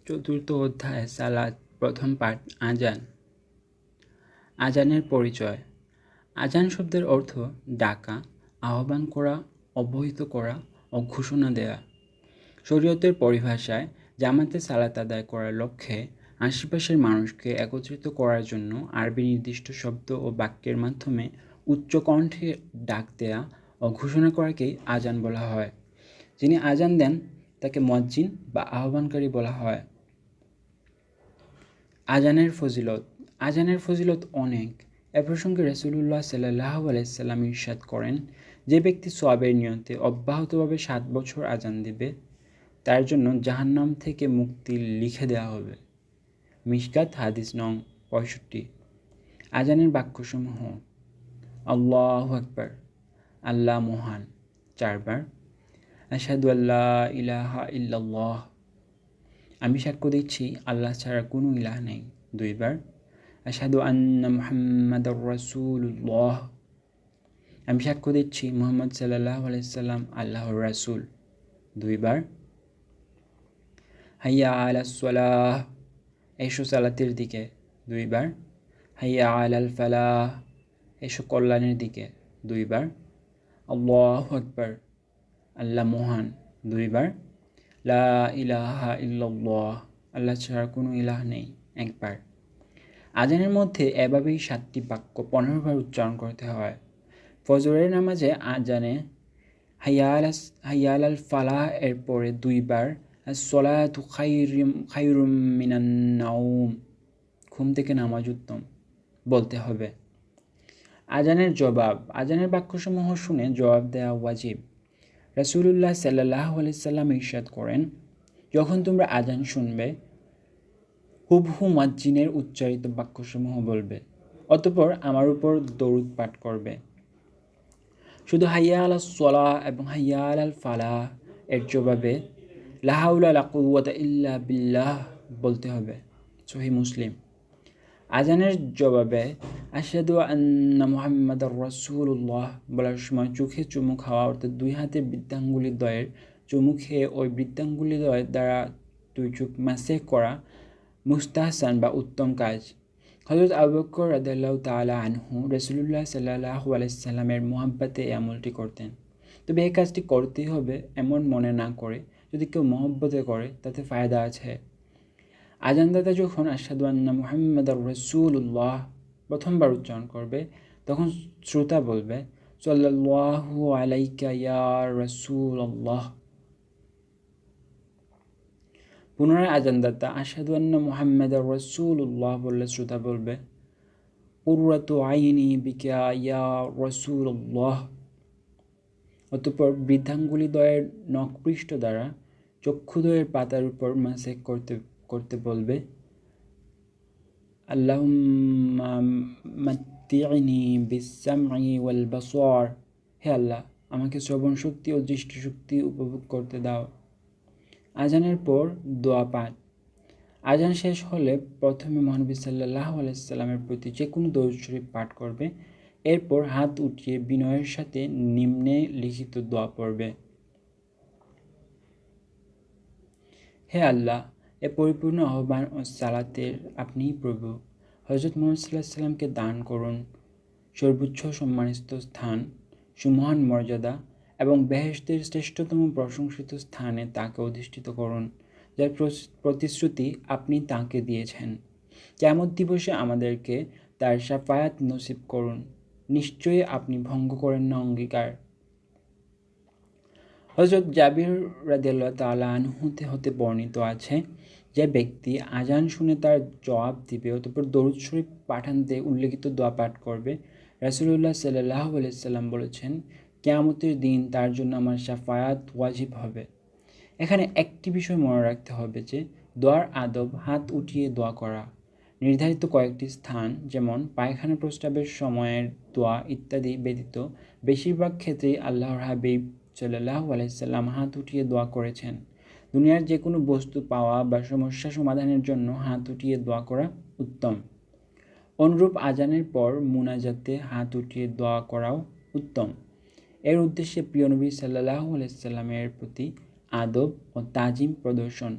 চতুর্থ অধ্যায় সালাত, প্রথম পাঠ আজান। আজানের পরিচয়। আজান শব্দের অর্থ ডাকা, আহ্বান করা, অবহিত করা ও ঘোষণা দেয়া। শরীয়তের পরিভাষায় জামাতে সালাত আদায় করার লক্ষ্যে আশেপাশের মানুষকে একত্রিত করার জন্য আরবি নির্দিষ্ট শব্দ ও বাক্যের মাধ্যমে উচ্চ কণ্ঠে ডাক দেয়া ও ঘোষণা করাকেই আজান বলা হয়। যিনি আজান দেন তাকে মুয়াজ্জিন বা আহ্বানকারী বলা হয়। আজানের ফজিলত। আজানের ফজিলত অনেক। এ প্রসঙ্গে রাসূলুল্লাহ সাল্লাল্লাহু আলাইহি সাল্লাম ইরশাদ করেন, যে ব্যক্তি সওয়াবের নিয়তে অব্যাহতভাবে 7 বছর আজান দিবে, তার জন্য জাহান্নাম থেকে মুক্তি লিখে দেওয়া হবে। মিশকাত হাদিস নং 65। আজানের বাক্যসমূহ: আল্লাহু আকবার, আল্লাহ মহান 4 বার। আশহাদু আল্লা ইলাহা ইল্লাল্লাহ, আমি সাক্ষ্য দিচ্ছি আল্লাহ ছাড়া কোনো ইলাহ নেই 2 বার। আশহাদু আন্না মুহাম্মাদার রাসূলুল্লাহ, আমি সাক্ষ্য দিচ্ছি মুহাম্মদ সাল্লাল্লাহু আলাইহি সাল্লাম আল্লাহর রাসূল 2 বার। হাইয়া আলাস সালাহ, এসো সালাতের দিকে 2 বার। হাইয়া আলাল ফালাহ, এসো কল্যাণের দিকে 2 বার। আল্লাহু আকবার, আল্লাহ মহান 2 বার। লা ইলাহা ইল্লাল্লাহ, আল্লাহ ছাড়া কোনো ইলাহ নেই 1 বার। আজানের মধ্যে এভাবেই 7টি বাক্য 15 বার উচ্চারণ করতে হয়। ফজরের নামাজে আজানে হাইয়া আলাল ফালাহ এর পরে 2 বার আস-সালাতু খায়রুম মিনান নাওম, ঘুম থেকে নামাজ উত্তম বলতে হবে। আজানের জবাব। আজানের বাক্যসমূহ শুনে জবাব দেওয়া ওয়াজিব। রাসূলুল্লাহ সাল্লাল্লাহু আলাইহি সাল্লাম ইরশাদ করেন, যখন তোমরা আজান শুনবে, হুবহু মুয়াজ্জিনের উচ্চারিত বাক্যসমূহ বলবে, অতঃপর আমার উপর দরুদ পাঠ করবে। শুধু হাইয়া আলাস সালাহ এবং হাইয়া আলাল ফালাহ এর জবাবে লা হাওলা ওয়ালা কুওয়াতা ইল্লা বিল্লাহ বলতে হবে। সহিহ মুসলিম। আজানের জবাবে আশহাদু আন্না মুহাম্মাদার রাসূলুল্লাহ বলার সময় চোখে চুমু খাওয়া, অর্থাৎ 2 হাতের বৃদ্ধাঙ্গুলি দ্বয়ের চুমু খেয়ে ওই বৃদ্ধাঙ্গুলি দ্বয় দ্বারা 2 চোখ মাসেহ করা মুস্তাহসান বা উত্তম কাজ। হযরত আবু বকর রাদিয়াল্লাহু তাআলা আনহু রাসূলুল্লাহ সাল্লাল্লাহু আলাইহি সাল্লামের মুহাব্বতে এই আমলটি করতেন। তবে এই কাজটি করতেই হবে এমন মনে না করে, যদি কেউ মহব্বতে করে তাতে ফায়দা আছে। আজানদাতা যখন আশহাদু আন্না মুহাম্মাদার রাসূলুল্লাহ প্রথমবার উচ্চারণ করবে, তখন শ্রোতা বলবে সাল্লাল্লাহু আলাইকা ইয়া রাসূলুল্লাহ। পুনরায় আজানদাতা আশহাদু আন্না মুহাম্মাদার রাসূলুল্লাহ বললে শ্রোতা বলবে কুররাতু আইনি বিকা ইয়া রাসূলুল্লাহ। অতঃপর বৃদ্ধাঙ্গুলি দ্বয়ের নখপৃষ্ঠ দ্বারা চক্ষুদ্বয়ের পাতার উপর মাসেহ করতে বলবে আল্লাহুম্মা মাত্তি'নি বিস-সাম'i ওয়াল বাসার, হে আল্লাহ আমাকে শ্রবণ শক্তি ও দৃষ্টিশক্তি উপভোগ করতে দাও। আজানের পর দোয়া পাঠ। আজান শেষ হলে প্রথমে মহানবী সাল্লাল্লাহু আলাইহি সাল্লামের প্রতি যে কোনো দরুদ শরীফ পাঠ করবে, এরপর হাত উঠিয়ে বিনয়ের সাথে নিম্নে লিখিত দোয়া পড়বে। হে আল্লাহ, এ পরিপূর্ণ আহ্বান ও সালাতের আপনিই প্রভু। হযরত মুহাম্মদ সাল্লাল্লাহু আলাইহি সাল্লামকে দান করুন সর্বোচ্চ সম্মানিত স্থান, সুমহান মর্যাদা এবং বেহেশতের শ্রেষ্ঠতম প্রশংসিত স্থানে তাকে অধিষ্ঠিত করুন, যার প্রতিশ্রুতি আপনি তাকে দিয়েছেন। কিয়ামত দিবসে আমাদেরকে তার শাফায়াত নসিব করুন, নিশ্চয়ই আপনি ভঙ্গ করেন না অঙ্গীকার। হযরত জাবির রাদিয়াল্লাহু তাআলা আনহু হতে বর্ণিত আছে, যে ব্যক্তি আজান শুনে তার জবাব দিবে, অতঃপর দরুদ শরীফ পাঠান্তে উল্লেখিত দোয়া পাঠ করবে, রাসূলুল্লাহ সাল্লাল্লাহু আলাইহি সাল্লাম বলেছেন, কিয়ামতের দিন তার জন্য আমার শাফায়াত ওয়াজিব হবে। এখানে একটি বিষয় মনে রাখতে হবে যে দোয়ার আদব হাত উঠিয়ে দোয়া করা। নির্ধারিত কয়েকটি স্থান যেমন পায়খানা প্রস্রাবের সময়ের দোয়া ইত্যাদি ব্যতীত বেশিরভাগ ক্ষেত্রেই আল্লাহর হাবিব সাল্লাল্লাহু আলাইহি সাল্লাম হাত উঠিয়ে দোয়া করেছেন। দুনিয়ার যে কোনো বস্তু পাওয়া বা সমস্যা সমাধানের জন্য হাত উঠিয়ে দোয়া করা উত্তম। অনুরূপ আজানের পর মুনাজাতে হাত উঠিয়ে দোয়া করাও উত্তম। এর উদ্দেশ্যে প্রিয় নবী সাল্লাল্লাহু আলাইহি সাল্লামের প্রতি আদব ও তাজিম প্রদর্শন।